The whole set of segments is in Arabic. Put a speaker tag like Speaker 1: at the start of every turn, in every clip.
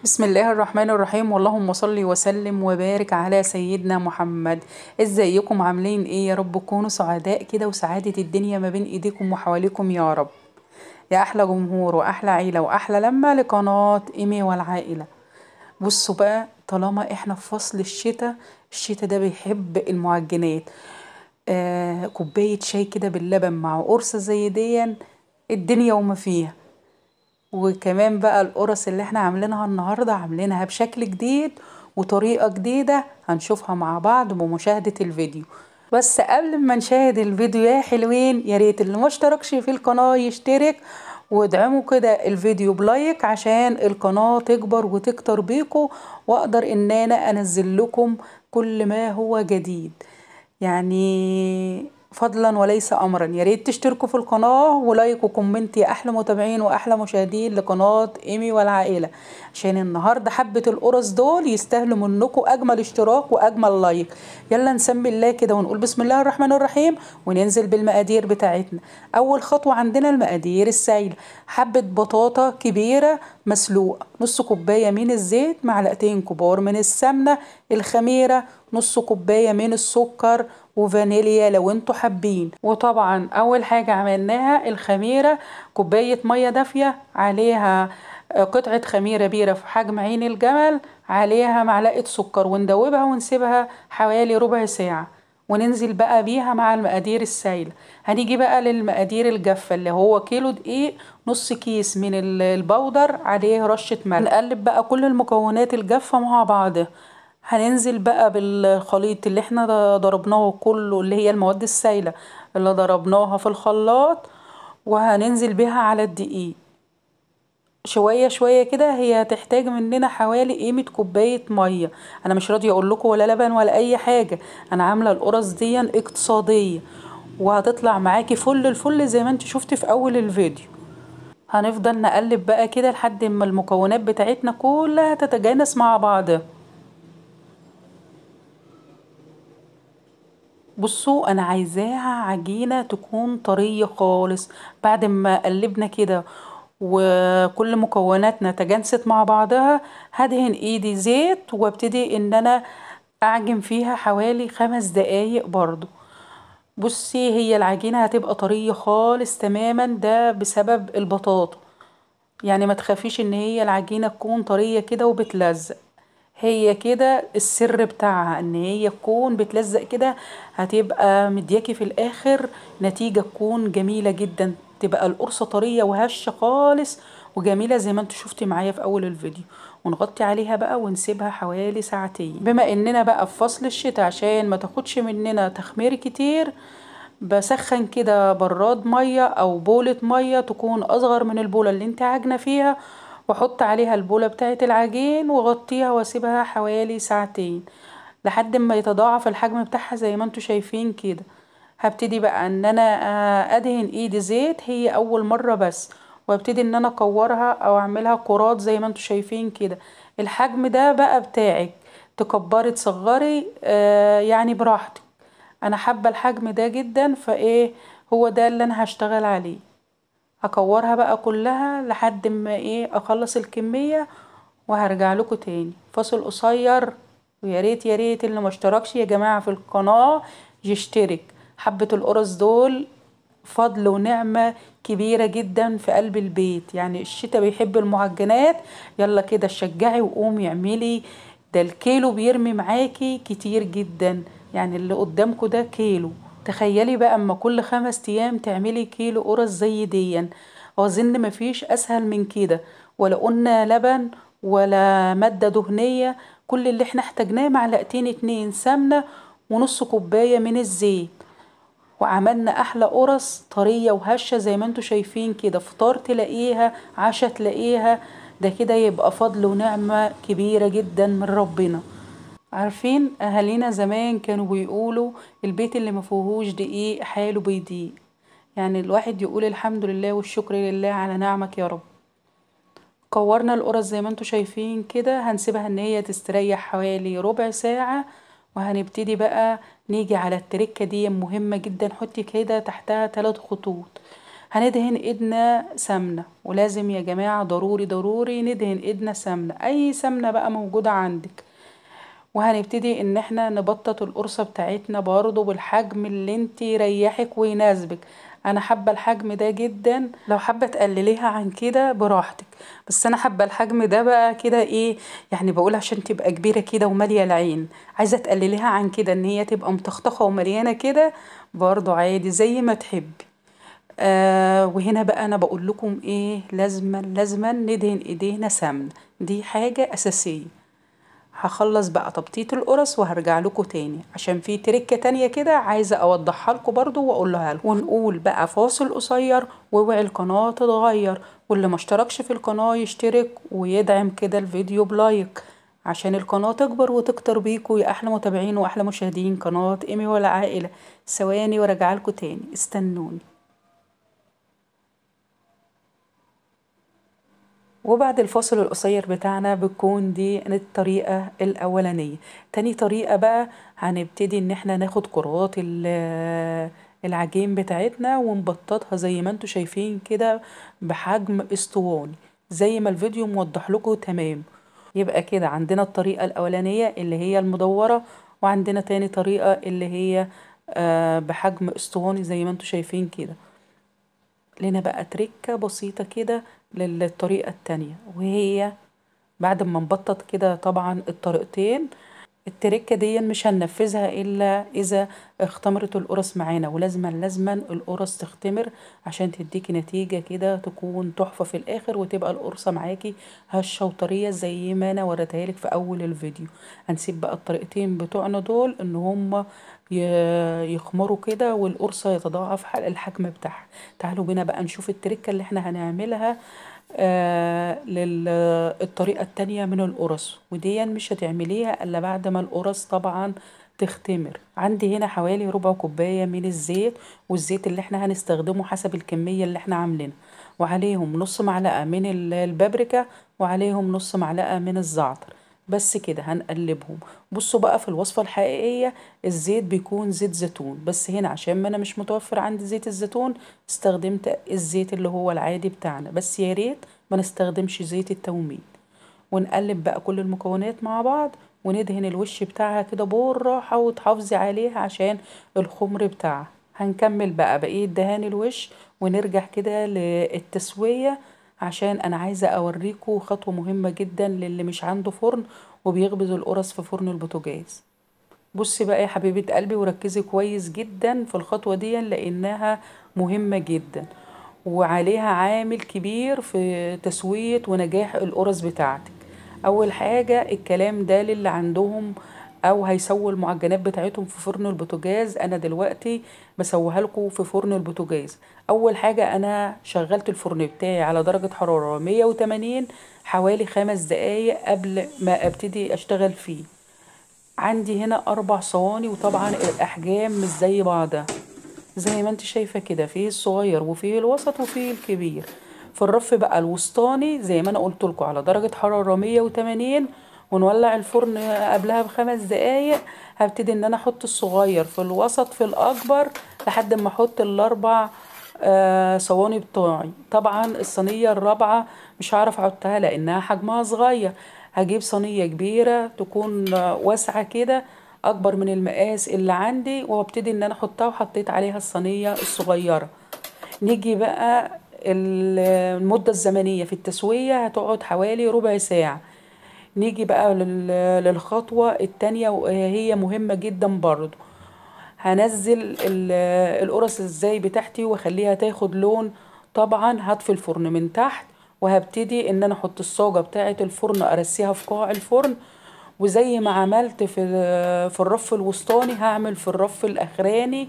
Speaker 1: بسم الله الرحمن الرحيم، اللهم صل وسلم وبارك على سيدنا محمد. ازيكم؟ عاملين ايه؟ يا رب تكونوا سعداء كده وسعادة الدنيا ما بين ايديكم وحواليكم يا رب. يا احلى جمهور واحلى عيلة واحلى لما لقناة ايمي والعائلة. بصوا بقى، طالما احنا في فصل الشتاء، الشتاء ده بيحب المعجنات. كوباية شاي كده باللبن مع قرصة زي دي، الدنيا وما فيها. وكمان بقى القرص اللي احنا عاملينها النهاردة عاملينها بشكل جديد وطريقة جديدة هنشوفها مع بعض بمشاهدة الفيديو. بس قبل ما نشاهد الفيديو يا حلوين، يا ريت اللي ما اشتركش في القناة يشترك، وادعموا كده الفيديو بلايك عشان القناة تكبر وتكتر بيكم، واقدر ان انا انزل لكم كل ما هو جديد. يعني فضلا وليس امرا، يا ريت تشتركوا في القناه ولايك وكومنت يا احلى متابعين واحلى مشاهدين لقناه ايمي والعائله، عشان النهارده حبه القرص دول يستاهلوا منكم اجمل اشتراك واجمل لايك. يلا نسمي الله كده ونقول بسم الله الرحمن الرحيم وننزل بالمقادير بتاعتنا. اول خطوه عندنا المقادير السائله: حبه بطاطا كبيره مسلوقه، نص كوبايه من الزيت، معلقتين كبار من السمنه الخميره، نص كوباية من السكر وفانيليا لو انتوا حابين. وطبعا اول حاجة عملناها الخميرة، كوباية مية دافية عليها قطعة خميرة بيرة في حجم عين الجمل، عليها معلقة سكر، وندوبها ونسيبها حوالي ربع ساعة، وننزل بقى بيها مع المقادير السائلة. هنيجي بقى للمقادير الجافة اللي هو كيلو دقيق، نص كيس من البودر، عليه رشة ملح. نقلب بقى كل المكونات الجافة مع بعض. هننزل بقى بالخليط اللي احنا ضربناه كله، اللي هي المواد السائلة اللي ضربناها في الخلاط، وهننزل بيها على الدقيق شوية شوية كده. هي هتحتاج مننا حوالي قيمة كوباية مية. انا مش راضية اقول لكم ولا لبن ولا اي حاجة، انا عاملة القرص دي اقتصادية، وهتطلع معاكي فل الفل زي ما انت شفتي في اول الفيديو. هنفضل نقلب بقى كده لحد ما المكونات بتاعتنا كلها تتجانس مع بعض. بصوا، انا عايزاها عجينة تكون طرية خالص. بعد ما قلبنا كده وكل مكوناتنا تجانست مع بعضها، هدهن ايدي زيت وابتدي ان انا اعجن فيها حوالي 5 دقايق برضو. بصي، هي العجينة هتبقى طرية خالص تماما، ده بسبب البطاطا. يعني ما تخافيش ان هي العجينة تكون طرية كده وبتلزق، هي كده السر بتاعها ان هي تكون بتلزق كده. هتبقى مدياكي في الاخر نتيجة تكون جميلة جدا، تبقى القرصة طرية وهشة خالص وجميلة زي ما انتوا شفتي معايا في اول الفيديو. ونغطي عليها بقى ونسيبها حوالي ساعتين. بما اننا بقى في فصل الشتاء، عشان ما تاخدش مننا تخمير كتير، بسخن كده براد مية او بولة مية تكون اصغر من البولة اللي انت عاجنة فيها، واحط عليها البولة بتاعة العجين واغطيها واسيبها حوالي ساعتين لحد ما يتضاعف الحجم بتاعها زي ما انتوا شايفين كده. هبتدي بقى ان انا ادهن ايدي زيت، هي اول مرة بس، وابتدي ان انا اكورها او اعملها كرات زي ما انتوا شايفين كده. الحجم ده بقى بتاعك، تكبري تصغري يعني براحتك. انا حابة الحجم ده جدا، فايه هو ده اللي انا هشتغل عليه. هكورها بقى كلها لحد ما اخلص الكمية، وهرجع لكم تاني فاصل قصير. ويا ريت يا ريت اللي ما اشتركش يا جماعة في القناة يشترك. حبة القرص دول فضل ونعمة كبيرة جدا في قلب البيت، يعني الشتاء بيحب المعجنات. يلا كده شجعي وقومي اعملي، ده الكيلو بيرمي معاكي كتير جدا. يعني اللي قدامكوا ده كيلو، تخيلي بقى اما كل 5 ايام تعملي كيلو قرص زي دي. اظن مفيش اسهل من كده. ولا قلنا لبن ولا مادة دهنية، كل اللي احنا احتاجناه معلقتين 2 سمنة ونص كوباية من الزيت، وعملنا احلى قرص طرية وهشة زي ما انتوا شايفين كده. فطار تلاقيها، عشا تلاقيها، ده كده يبقى فضل ونعمة كبيرة جدا من ربنا. عارفين اهالينا زمان كانوا بيقولوا البيت اللي ما فيهوش دقيق حاله بيضيق. يعني الواحد يقول الحمد لله والشكر لله على نعمك يا رب. كورنا القرص زي ما انتوا شايفين كده، هنسيبها ان هي تستريح حوالي ربع ساعة، وهنبتدي بقى نيجي على التركة دي مهمة جدا. حطي كده تحتها 3 خطوط. هندهن ايدنا سمنة، ولازم يا جماعة ضروري ضروري ندهن ايدنا سمنة، اي سمنة بقى موجودة عندك. وهنبتدي ان احنا نبطط القرصة بتاعتنا برضو بالحجم اللي انت يريحك ويناسبك. انا حابة الحجم ده جدا، لو حابة تقلليها عن كده براحتك، بس انا حابة الحجم ده بقى كده ايه، يعني بقول عشان تبقى كبيرة كده ومالية العين. عايزة تقلليها عن كده ان هي تبقى متخطخة ومليانة كده، برضو عادي زي ما تحبي. وهنا بقى انا بقول لكم ايه، لازما ندهن ايدينا سمن، دي حاجة اساسية. هخلص بقى تبطيط القرص وهرجع لكم تاني عشان في تركة تانية كده عايزة اوضحها لكم برضو واقولها لكم. ونقول بقى فاصل قصير، واوعي القناة تتغير، واللي ما اشتركش في القناة يشترك ويدعم كده الفيديو بلايك عشان القناة تكبر وتكتر بيكم يا احلى متابعين واحلى مشاهدين قناة ايمي والعائلة. ثواني وارجع لكم تاني، استنوني. وبعد الفاصل القصير بتاعنا بتكون دي الطريقة الأولانية. تاني طريقة بقى هنبتدي ان احنا ناخد كرات العجين بتاعتنا ونبططها زي ما انتوا شايفين كده بحجم اسطواني زي ما الفيديو موضح لكم تمام. يبقى كده عندنا الطريقة الأولانية اللي هي المدورة، وعندنا تاني طريقة اللي هي بحجم اسطواني زي ما انتوا شايفين كده. لنا بقى تركة بسيطة كده للطريقة التانية، وهي بعد ما نبطط كده طبعا الطريقتين، التركة دي مش هننفذها إلا إذا اختمرت القرص معانا، ولازما القرص تختمر عشان تديكي نتيجة كده تكون تحفة في الآخر، وتبقى القرصة معاكي هشة وطرية زي ما أنا وريتها لك في أول الفيديو. هنسيب بقى الطريقتين بتوعنا دول إن هما يخمروا كده والقرصة يتضاعف الحجم بتاعها. تعالوا بينا بقى نشوف التركة اللي احنا هنعملها للطريقة التانية من القرص، ودي مش هتعمليها الا بعد ما القرص طبعا تختمر. عندي هنا حوالي ربع كوباية من الزيت، والزيت اللي احنا هنستخدمه حسب الكمية اللي احنا عاملينها، وعليهم نص معلقة من البابريكا، وعليهم نص معلقة من الزعتر. بس كده هنقلبهم. بصوا بقى في الوصفة الحقيقية الزيت بيكون زيت زيتون، بس هنا عشان ما انا مش متوفر عندي زيت الزيتون استخدمت الزيت اللي هو العادي بتاعنا، بس يا ريت ما نستخدمش زيت التومين. ونقلب بقى كل المكونات مع بعض، وندهن الوش بتاعها كده بالراحة وتحافظي عليها عشان الخمر بتاعها. هنكمل بقى بقية دهان الوش ونرجع كده للتسوية، عشان انا عايزة اوريكم خطوة مهمة جدا للي مش عنده فرن وبيخبز القرص في فرن البوتاجاز. بصي بقى يا حبيبة قلبي وركزي كويس جدا في الخطوة دي لانها مهمة جدا، وعليها عامل كبير في تسوية ونجاح القرص بتاعتك. اول حاجة الكلام ده للي عندهم او هيسووا المعجنات بتاعتهم في فرن البوتاجاز، انا دلوقتي بسويها لكم في فرن البوتاجاز. اول حاجة انا شغلت الفرن بتاعي على درجة حرارة 180 حوالي 5 دقايق قبل ما ابتدي اشتغل فيه. عندي هنا 4 صواني، وطبعا الاحجام مش زي بعضها زي ما انت شايفة كده، فيه الصغير وفيه الوسط وفيه الكبير. في الرف بقى الوسطاني زي ما انا قلت لكم على درجة حرارة 180، ونولع الفرن قبلها ب5 دقايق. هبتدي ان انا احط الصغير في الوسط في الاكبر لحد ما احط الاربع صواني بتوعي. طبعا الصينية الرابعة مش هعرف احطها لانها حجمها صغير، هجيب صينية كبيرة تكون واسعة كده اكبر من المقاس اللي عندي، وابتدي ان انا احطها، وحطيت عليها الصينية الصغيرة. نيجي بقى المدة الزمنية في التسوية هتقعد حوالي ربع ساعة. نيجي بقى للخطوة التانية وهي مهمة جدا برضو. هنزل القرص ازاي بتاعتي واخليها تاخد لون. طبعا هطفي الفرن من تحت، وهبتدي ان انا احط الصاجة بتاعة الفرن ارسيها في قاع الفرن، وزي ما عملت في الرف الوسطاني هعمل في الرف الاخراني،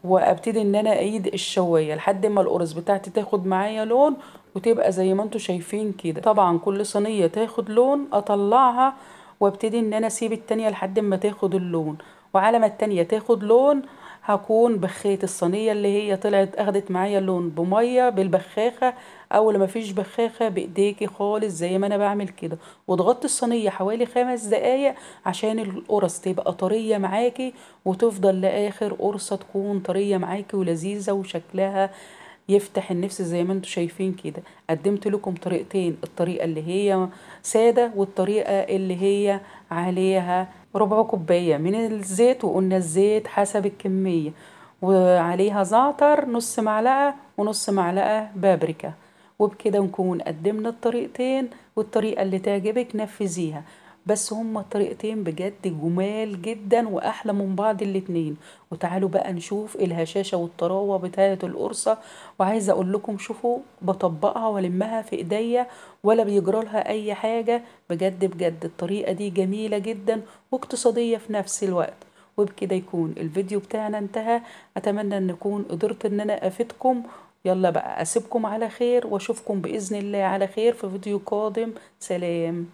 Speaker 1: وابتدي ان انا اعيد الشوايه لحد ما القرص بتاعتي تاخد معايا لون وتبقى زي ما انتوا شايفين كده. طبعا كل صينيه تاخد لون اطلعها، وابتدي ان انا اسيب التانية لحد ما تاخد اللون، وعلى ما التانية تاخد لون هكون بخيت الصينيه اللي هي طلعت اخدت معايا اللون بميه بالبخاخه، او لما فيش بخاخه بايديكي خالص زي ما انا بعمل كده، وضغطت الصينيه حوالي 5 دقايق عشان القرص تبقى طريه معاكي، وتفضل لاخر قرصه تكون طريه معاكي ولذيذه وشكلها يفتح النفس زي ما انتوا شايفين كده. قدمت لكم طريقتين، الطريقة اللي هي سادة والطريقة اللي هي عليها ربع كوباية من الزيت، وقلنا الزيت حسب الكمية، وعليها زعتر نص معلقة ونص معلقة بابريكا. وبكده نكون قدمنا الطريقتين، والطريقة اللي تعجبك نفذيها. بس هما الطريقتين بجد جمال جدا واحلى من بعض الاتنين. وتعالوا بقى نشوف الهشاشة والطراوة بتاعة القرصة. وعايزة اقول لكم شوفوا بطبقها والمها في ايديا ولا بيجرى لها اي حاجة. بجد بجد الطريقة دي جميلة جدا واقتصادية في نفس الوقت. وبكده يكون الفيديو بتاعنا انتهى. اتمنى ان اكون قدرت ان انا افيدكم. يلا بقى اسيبكم على خير واشوفكم باذن الله على خير في فيديو قادم. سلام.